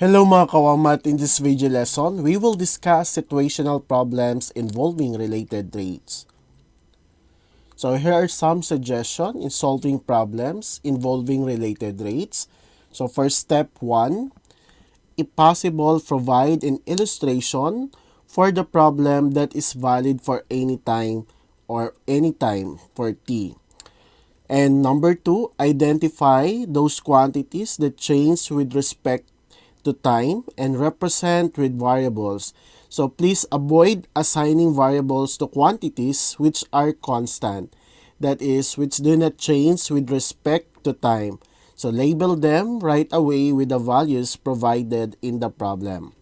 Hello mga kawamat, in this video lesson, we will discuss situational problems involving related rates. So here are some suggestions in solving problems involving related rates. So for step 1, if possible, provide an illustration for the problem that is valid for any time or any time for t. And number 2, identify those quantities that change with respect to time and represent with variables. So please avoid assigning variables to quantities which are constant. That is, which do not change with respect to time. So label them right away with the values provided in the problem.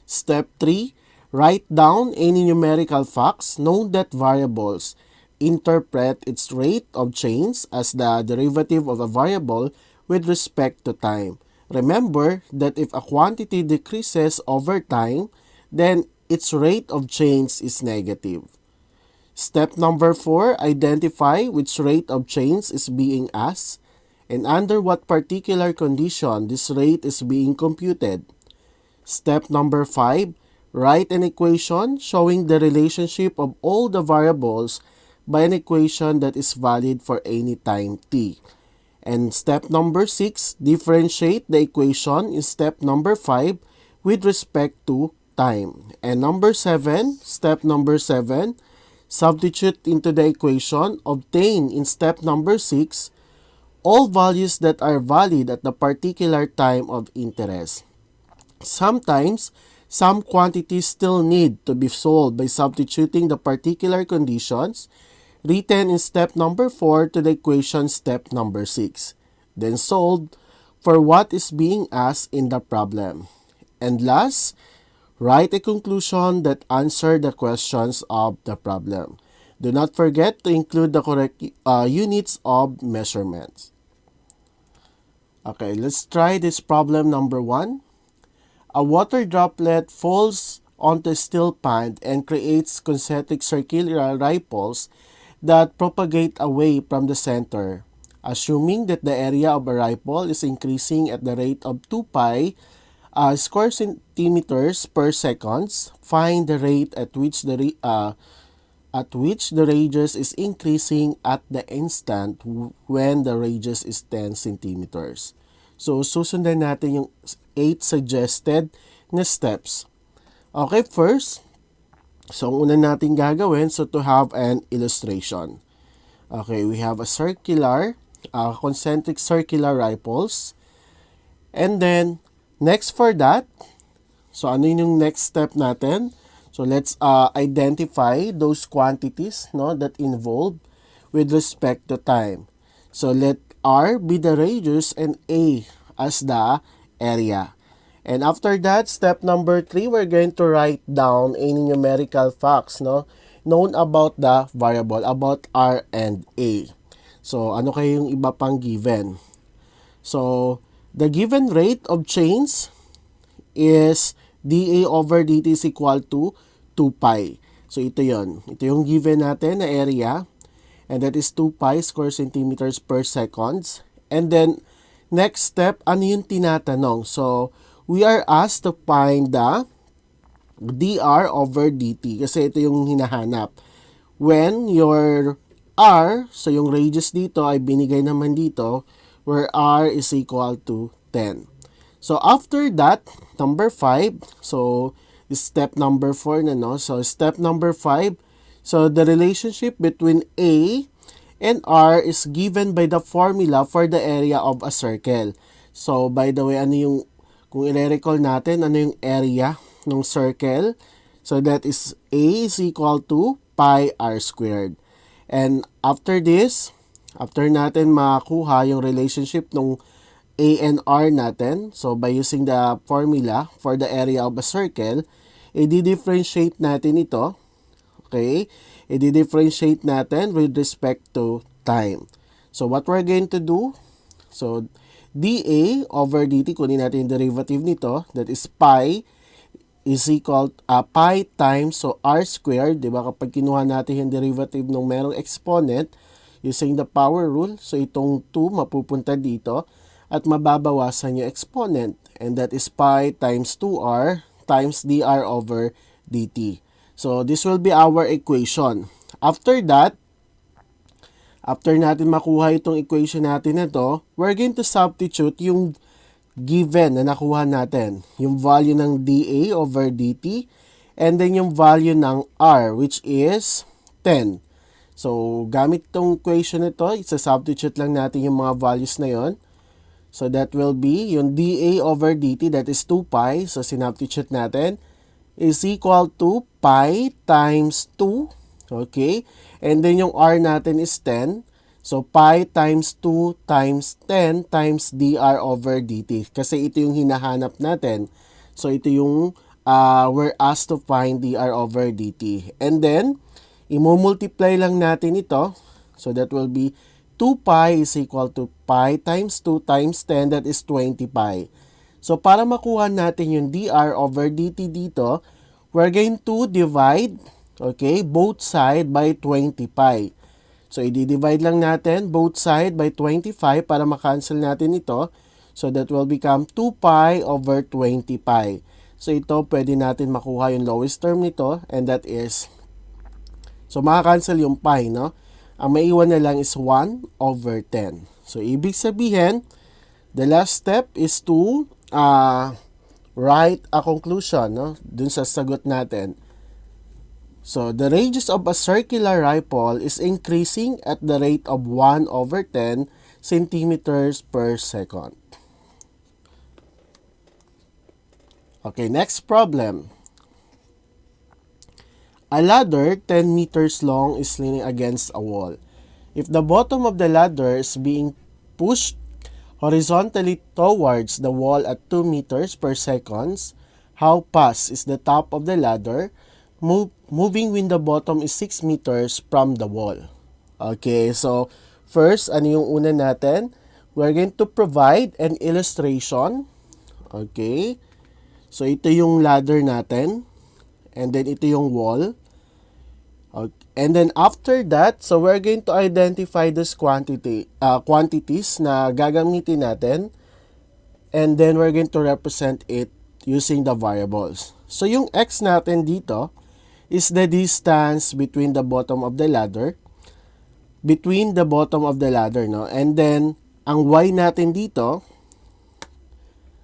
Step 3, write down any numerical facts. Note that variables interpret its rate of change as the derivative of a variable with respect to time. Remember that if a quantity decreases over time, then its rate of change is negative. Step number 4, identify which rate of change is being asked and under what particular condition this rate is being computed. Step number 5, write an equation showing the relationship of all the variables by an equation that is valid for any time t. And step number 6, differentiate the equation in step number 5 with respect to time. And step number 7, substitute into the equation obtained in step number 6 all values that are valid at the particular time of interest. Sometimes, some quantities still need to be solved by substituting the particular conditions written in step number 4 to the equation step number 6. Then solve for what is being asked in the problem. And last, write a conclusion that answers the questions of the problem. Do not forget to include the correct units of measurements. Okay, let's try this problem number 1. A water droplet falls onto a steel pan and creates concentric circular ripples that propagate away from the center. Assuming that the area of a ripple is increasing at the rate of 2 pi square centimeters per second, find the rate at which the radius is increasing at the instant when the radius is 10 centimeters. So, susundan natin yung 8 suggested na steps. Okay, first, so ang una natin gagawin, so to have an illustration. Okay, we have a circular, concentric circular ripples. And then, next for that, so ano yung next step natin? So let's identify those quantities that involved with respect to time. So let R be the radius and A as the area. And after that, step number 3, we're going to write down any numerical facts known about the variable, about R and A. So ano kayo yung iba pang given? So the given rate of change is dA over dt is equal to 2 pi. So ito yon. Ito yung given natin na area. And that is 2 pi square centimeters per seconds. And then, next step, ano yung tinatanong? So, we are asked to find the dr over dt. Kasi ito yung hinahanap. When your r, so yung radius dito ay binigay naman dito, where r is equal to 10. So, after that, number 5, so, step number 4 na, So, step number 5, so, the relationship between A and R is given by the formula for the area of a circle. So, by the way, kung i-recall natin, ano yung area ng circle? So, that is A is equal to pi r squared. And after this, after natin makuha yung relationship ng A and R natin, so by using the formula for the area of a circle, i-differentiate natin ito. Okay? I-differentiate natin with respect to time. So, what we're going to do, so, dA over dt, kunin natin yung derivative nito, that is pi is equal pi times, so r squared, di ba? Kapag kinuha natin yung derivative ng merong exponent, using the power rule, so itong 2 mapupunta dito, at mababawasan yung exponent. And that is pi times 2r times dr over dt. So, this will be our equation. After that, after natin makuha itong equation natin na to, we're going to substitute yung given na nakuha natin. Yung value ng dA over dt and then yung value ng r which is 10. So, gamit itong equation na to, isa-substitute lang natin yung mga values na yon. So, that will be yung dA over dt, that is 2 pi. So, sinubstitute natin is equal to pi times 2. Okay? And then yung r natin is 10. So, pi times 2 times 10 times dr over dt. Kasi ito yung hinahanap natin. So, ito yung we're asked to find dr over dt. And then, i-multiply lang natin ito. So, that will be 2 pi is equal to pi times 2 times 10. That is 20 pi. So, para makuha natin yung dr over dt dito, we're going to divide, okay, both side by 20 pi. So, i-divide lang natin both side by 25 para makancel natin ito. So, that will become 2 pi over 20 pi. So, ito pwede natin makuha yung lowest term nito and that is, so makakancel yung pi, no? Ang maiwan na lang is 1 over 10. So, ibig sabihin, the last step is to write a conclusion, no? Dun sa sagot natin. So, the radius of a circular ripple is increasing at the rate of 1 over 10 centimeters per second. Okay, next problem. A ladder 10 meters long is leaning against a wall. If the bottom of the ladder is being pushed horizontally towards the wall at 2 meters per second, how fast is the top of the ladder moving when the bottom is 6 meters from the wall? Okay, so first, ano yung una natin? We're going to provide an illustration. Okay, so ito yung ladder natin. And then ito yung wall. Okay. And then after that, so we're going to identify this quantities na gagamitin natin. And then we're going to represent it using the variables. So yung x natin dito is the distance between the bottom of the ladder. No? And then ang y natin dito,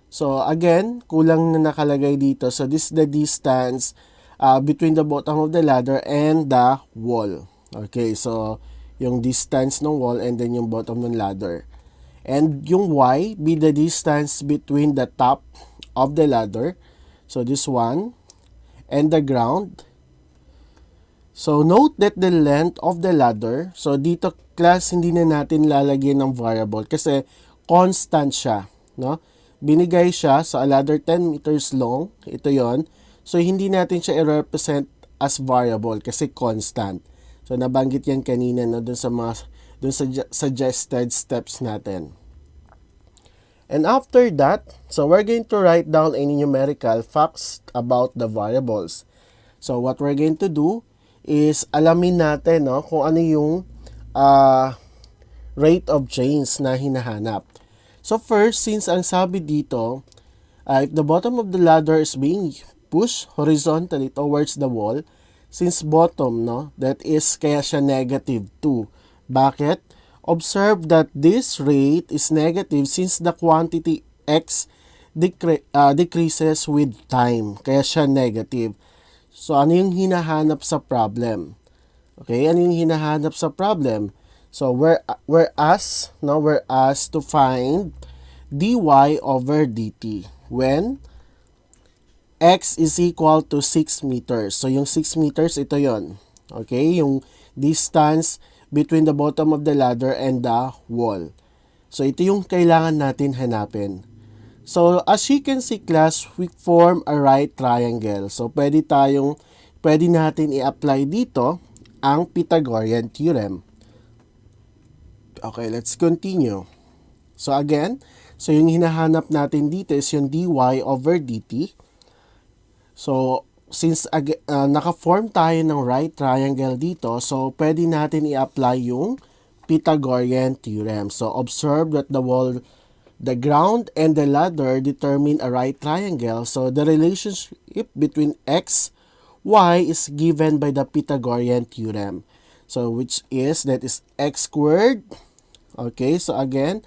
so again, kulang na nakalagay dito. So this is the distance between the bottom of the ladder and the wall. Okay, so yung distance ng wall and then yung bottom ng ladder. And yung y be the distance between the top of the ladder. So this one and the ground. So note that the length of the ladder, so dito class hindi na natin lalagyan ng variable kasi constant siya, no? Binigay siya sa ladder 10 meters long, ito yon. So, hindi natin siya i-represent as variable kasi constant. So, nabanggit yan kanina, no, dun sa suggested steps natin. And after that, so we're going to write down any numerical facts about the variables. So, what we're going to do is alamin natin, no, kung ano yung rate of change na hinahanap. So, first, since ang sabi dito, if the bottom of the ladder is being push horizontally towards the wall, since bottom, no, that is kaya siya negative 2. Bakit? Observe that this rate is negative since the quantity x decreases with time. Kaya siya negative. So, ano yung hinahanap sa problem? Okay, ano yung hinahanap sa problem? So, we're asked to find dy over dt when x is equal to 6 meters. So, yung 6 meters, ito yon. Okay? Yung distance between the bottom of the ladder and the wall. So, ito yung kailangan natin hanapin. So, as you can see, class, we form a right triangle. So, pwede natin i-apply dito ang Pythagorean theorem. Okay, let's continue. So, again, so yung hinahanap natin dito is yung dy over dt. So, since naka-form tayo ng right triangle dito, so pwede natin i-apply yung Pythagorean theorem. So, observe that The ground and the ladder determine a right triangle. So the relationship between x, y is given by the Pythagorean theorem. So which is, that is x squared. Okay, so again,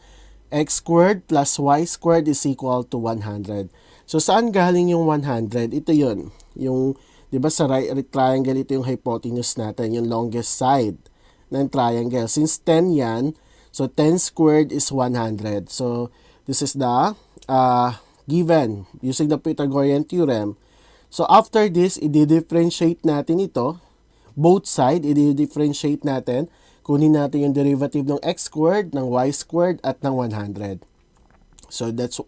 x squared plus y squared is equal to 100. So saan galing yung 100? Ito yun. Yung, di ba sa right triangle, ito yung hypotenuse natin, yung longest side ng triangle. Since 10 yan, so 10 squared is 100. So this is the given using the Pythagorean theorem. So after this, i-differentiate natin ito. Both side, i-differentiate natin. Kunin natin yung derivative ng x squared, ng y squared, at ng 100. So that's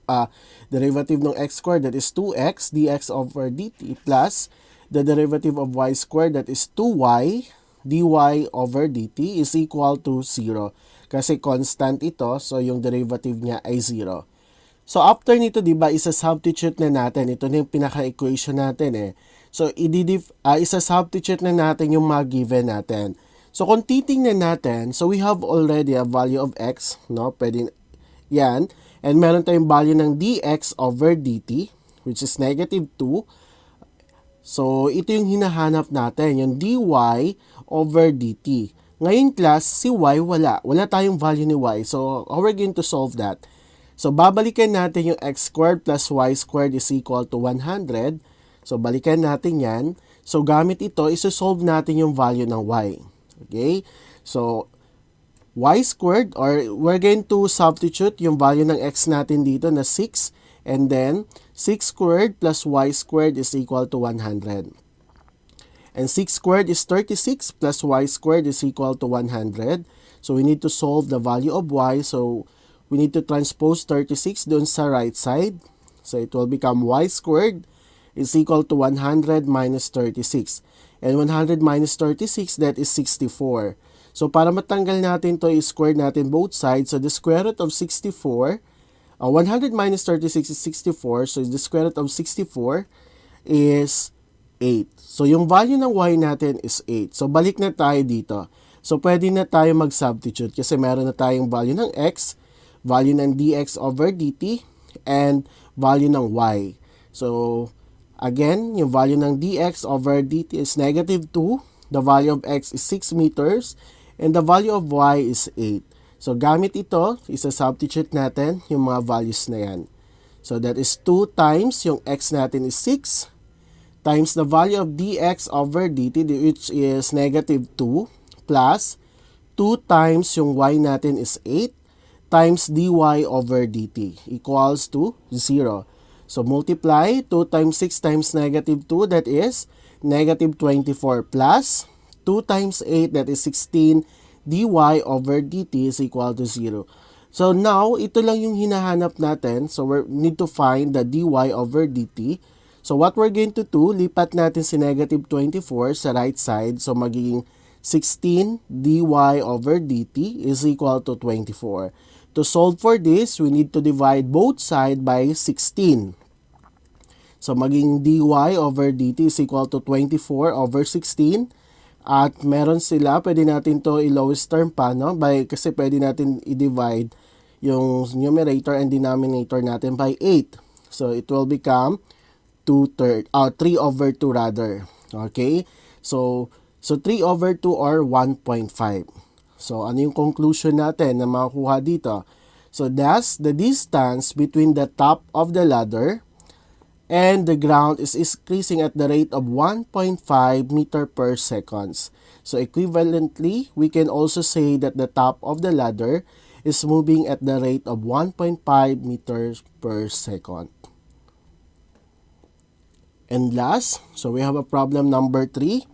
derivative ng x squared, that is 2x dx over dt, plus the derivative of y squared, that is 2y dy over dt is equal to 0. Kasi constant ito, so yung derivative niya ay 0. So after nito, di ba, isa-substitute na natin. Ito na yung pinaka-equation natin eh. So isa-substitute na natin yung mga given natin. So kung titingnan natin, so we have already a value of x, no? Pwede yan. And meron tayong value ng dx over dt, which is negative 2. So ito yung hinahanap natin, yung dy over dt. Ngayon class, si y wala. Wala tayong value ni y. So how we're going to solve that? So babalikan natin yung x squared plus y squared is equal to 100. So balikan natin yan. So gamit ito, isosolve natin yung value ng y. Okay? So y squared, or we're going to substitute yung value ng x natin dito na 6. And then 6 squared plus y squared is equal to 100. And 6 squared is 36 plus y squared is equal to 100. So we need to solve the value of y. So we need to transpose 36 doon sa right side. So it will become y squared is equal to 100 minus 36. And 100 minus 36, that is 64. So para matanggal natin to, i-square natin both sides. So the square root of 64, 100 minus 36 is 64. So the square root of 64 is 8. So yung value ng y natin is 8. So balik na tayo dito. So pwede na tayo mag-substitute kasi meron na tayong value ng x, value ng dx over dt, and value ng y. So again, yung value ng dx over dt is negative 2. The value of x is 6 meters. And the value of y is 8. So gamit ito, isa-substitute natin yung mga values na yan. So that is 2 times yung x natin is 6 times the value of dx over dt, which is negative 2, plus 2 times yung y natin is 8 times dy over dt equals to 0. So multiply 2 times 6 times negative 2, that is negative 24, plus 2 times 8, that is 16, dy over dt is equal to 0. So now, ito lang yung hinahanap natin. So we need to find the dy over dt. So what we're going to do, lipat natin si negative 24 sa right side. So magiging 16 dy over dt is equal to 24. To solve for this, we need to divide both sides by 16. So maging dy over dt is equal to 24 over 16. At meron sila, pwede natin to i-lowest term pa, no? Kasi pwede natin i-divide yung numerator and denominator natin by 8. So it will become 3 over 2 rather. Okay? So 3 over 2 or 1.5. So ano yung conclusion natin na makuha dito? So thus, the distance between the top of the ladder and the ground is increasing at the rate of 1.5 meter per seconds. So equivalently, we can also say that the top of the ladder is moving at the rate of 1.5 meters per second. And last, so we have a problem number 3.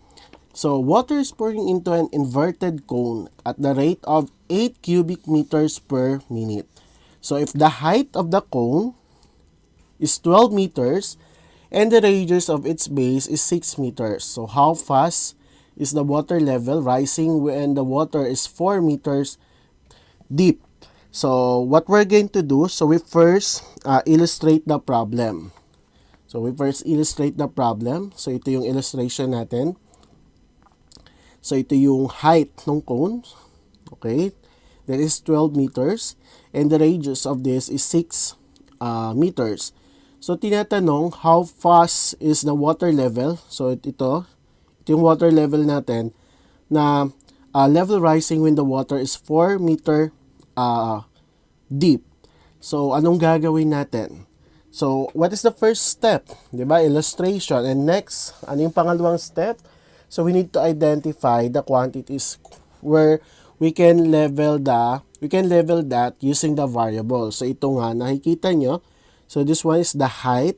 So water is pouring into an inverted cone at the rate of 8 cubic meters per minute. So if the height of the cone is 12 meters and the radius of its base is 6 meters. So how fast is the water level rising when the water is 4 meters deep? So what we're going to do, so we first illustrate the problem. So ito yung illustration natin. So ito yung height ng cone. Okay? that is 12 meters, and the radius of this is 6 meters. So, tinatanong, how fast is the water level? So, ito yung water level natin na level rising when the water is 4 meter deep. So, anong gagawin natin? So, what is the first step? Diba? Illustration. And next, ano yung pangalawang step? So, we need to identify the quantities where we can level that using the variable. So, ito nga, nakikita nyo. So, this one is the height.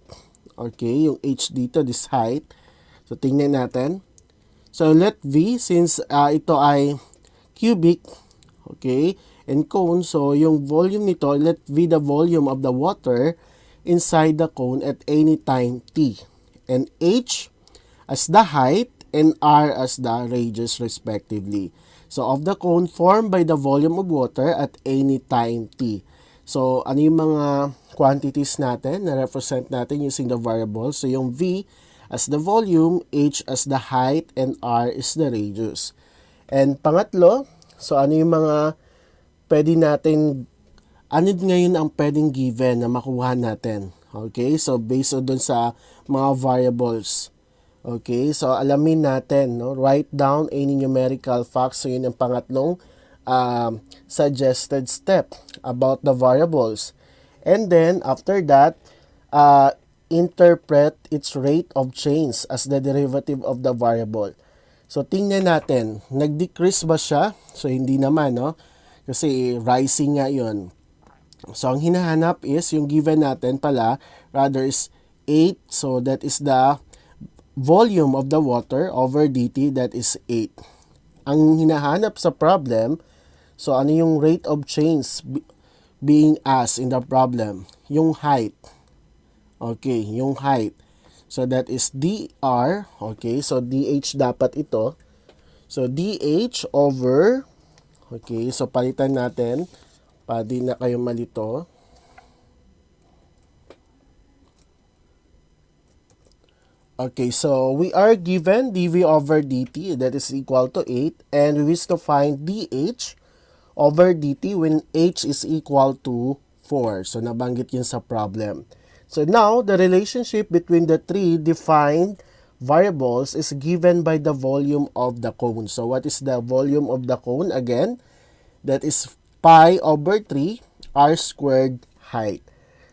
Okay, yung h dito, this height. So, tingnan natin. So, let V, since ito ay cubic, okay, and cone, so yung volume nito, let V the volume of the water inside the cone at any time T. And H as the height and R as the radius respectively. So, of the cone formed by the volume of water at any time T. So, ano yung mga quantities natin na represent natin using the variable? So, yung V as the volume, H as the height, and R is the radius. And pangatlo, so ano yung mga pwede natin, ano ngayon ang pwedeng given na makuha natin? Okay, so based on dun sa mga variables. Okay, so alamin natin, no? Write down any numerical facts. So yun ang pangatlong suggested step about the variables. And then, after that, interpret its rate of change as the derivative of the variable. So, tingnan natin, nag-decrease ba siya? So, hindi naman, no? Kasi rising nga yun. So, ang hinahanap is, yung given natin pala, rather is 8. So, that is the volume of the water over dt, that is 8. Ang hinahanap sa problem, so ano yung rate of change being asked in the problem? Yung height. Okay, yung height. So, that is dr. Okay, so dh dapat ito. So, dh over, okay, so palitan natin para di na kayo malito. Okay, so we are given dv over dt, that is equal to 8, and we wish to find dh over dt when h is equal to 4. So, nabanggit yun sa problem. So, now, the relationship between the three defined variables is given by the volume of the cone. So, what is the volume of the cone? Again, that is pi over 3 r squared height.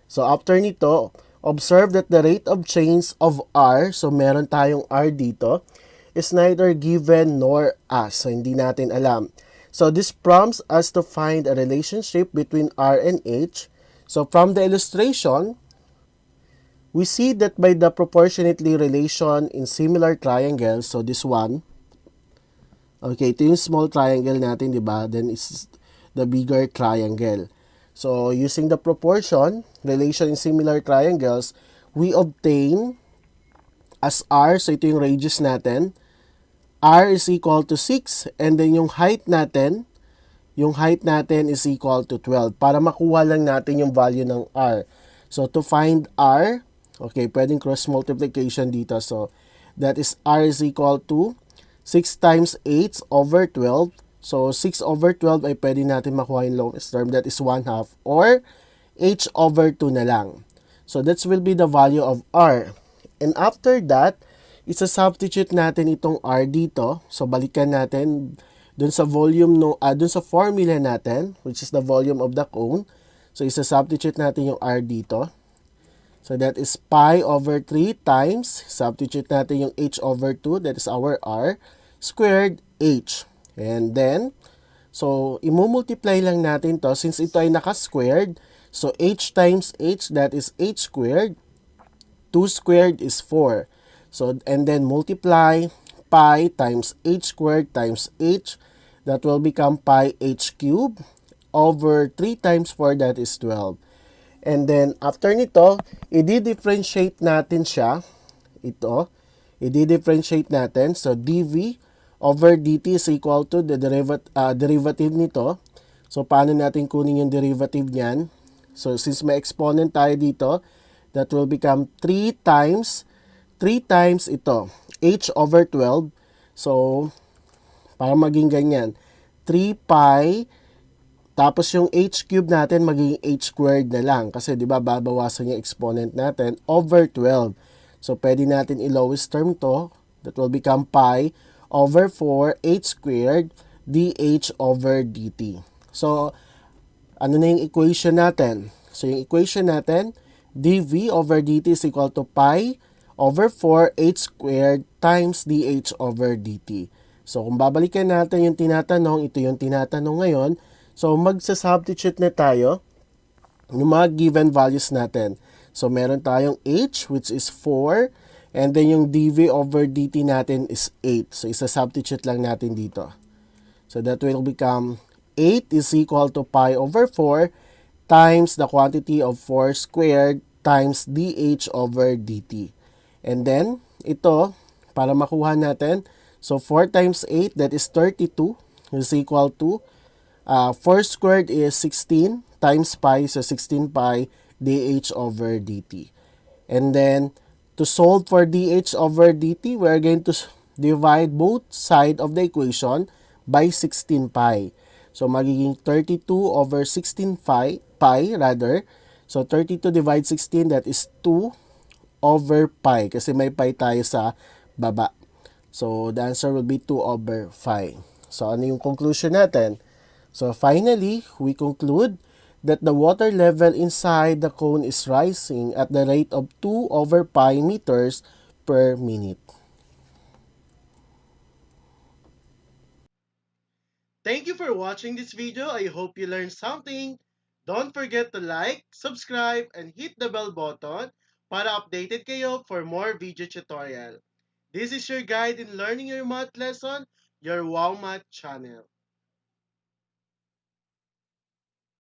So, after nito, observe that the rate of change of r, so meron tayong r dito, is neither given nor asked. So, hindi natin alam. So, this prompts us to find a relationship between r and h. So, from the illustration, we see that by the proportionately relation in similar triangles, so this one, okay, ito yung small triangle natin, di ba? Then it's the bigger triangle. So, using the proportion, relation in similar triangles, we obtain as r, so ito yung radius natin, r is equal to 6, and then yung height natin is equal to 12, para makuha lang natin yung value ng r. So, to find r, okay, pwedeng cross multiplication dito. So, that is r is equal to 6 times 8 over 12. So, 6 over 12 ay pwede natin makuha yung lowest term. That is 1/2 or h over 2 na lang. So, that will be the value of r. And after that, isa-substitute natin itong r dito. So, balikan natin dun sa volume, dun sa formula natin, which is the volume of the cone. So, isa-substitute natin yung r dito. So, that is pi over 3 times, substitute natin yung h over 2, that is our r, squared h. And then, so, imumultiply lang natin to, since ito ay naka-squared, so h times h, that is h squared, 2 squared is 4. So, and then multiply pi times h squared times h, that will become pi h cubed, over 3 times 4, that is 12. And then, after nito, i-differentiate natin siya. Ito, i-differentiate natin. So, dv over dt is equal to the derivative nito. So, paano natin kunin yung derivative niyan? So, since may exponent tayo dito, that will become 3 times ito, h over 12. So, para maging ganyan, 3 pi Tapos yung h cube natin magiging h squared na lang kasi 'di ba babawasan yung exponent natin over 12. So pwede natin i-lowest term to, that will become pi over 4 h squared dh over dt. So ano na yung equation natin? So yung equation natin, dv over dt is equal to pi over 4 h squared times dh over dt. So kung babalikan natin yung tinatanong, ito yung tinatanong ngayon. So magsa-substitute na tayo yung mga given values natin. So meron tayong h which is 4 and then yung dv over dt natin is 8. So isa-substitute lang natin dito. So that will become 8 is equal to pi over 4 times the quantity of 4 squared times dh over dt. And then, ito, para makuha natin, so 4 times 8, that is 32, is equal to 4 squared is 16 times pi, so 16 pi dh over dt. And then, to solve for dh over dt, we're going to divide both sides of the equation by 16 pi. So, magiging 32 over 16 pi rather. So, 32 divided 16, that is 2 over pi. Kasi may pi tayo sa baba. So, the answer will be 2 over 5. So, ano yung conclusion natin? So, finally, we conclude that the water level inside the cone is rising at the rate of 2 over pi meters per minute. Thank you for watching this video. I hope you learned something. Don't forget to like, subscribe, and hit the bell button para updated kayo for more video tutorial. This is your guide in learning your math lesson, your Wow Math channel.